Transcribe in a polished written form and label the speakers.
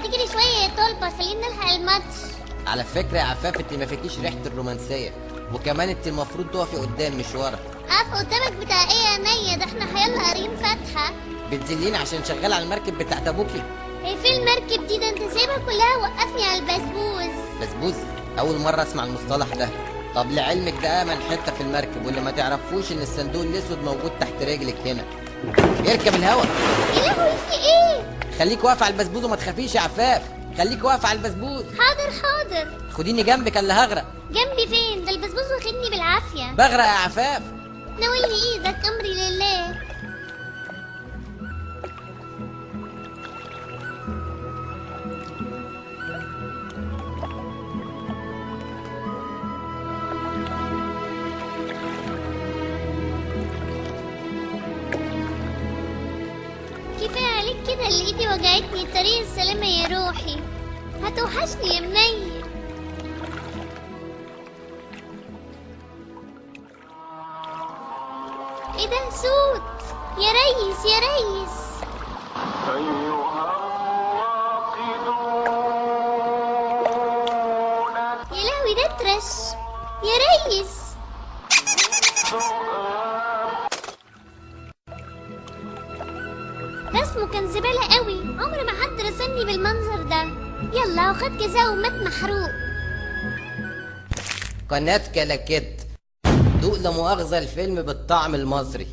Speaker 1: ما تجري شويه يا طلبه، خلينا نلحق الماتش.
Speaker 2: على فكرة يا عفاف انت ما فيكيش ريحة الرومانسية، وكمان انت المفروض تقفي قدام مش ورا.
Speaker 1: اقف قدامك بتاع ايه يا نية؟ ده احنا هيلا قارين فاتحه.
Speaker 2: بتذليني عشان شغال على المركب بتاعت ابوكي.
Speaker 1: هي فين المركب دي؟ ده انت سايبها كلها وقفني على البسبوس.
Speaker 2: بسبوس؟ اول مرة اسمع المصطلح ده. طب لعلمك ده امن حتة في المركب، واللي ما تعرفوش ان الصندوق الاسود موجود تحت رجلك هنا. اركب الهوا.
Speaker 1: يا لهوي في ايه؟
Speaker 2: خليك واقف على البسبوس وما تخافيش يا عفاف، خليك واقف على البسبوس.
Speaker 1: حاضر حاضر.
Speaker 2: خديني جنبك الا هغرق.
Speaker 1: جنبي فين؟ ده البسبوس واخدني بالعافيه.
Speaker 2: بغرق يا عفاف.
Speaker 1: ناولني ايدك، امري لله. كفايه عليك كده، اللي ايدي وجعتني. طريق السلامه يا روحي، هتوحشني يا منيل. ايه ده صوت؟ يا ريس يا ريس. يا لهوي ده ترش. يا ريس رسمه كان زبالة قوي، عمر ما حد رسمني بالمنظر ده. يلا وخد جزاء ومات محروق.
Speaker 2: قناة كلاكيت، دوق لا مؤاخذة الفيلم بالطعم المصري.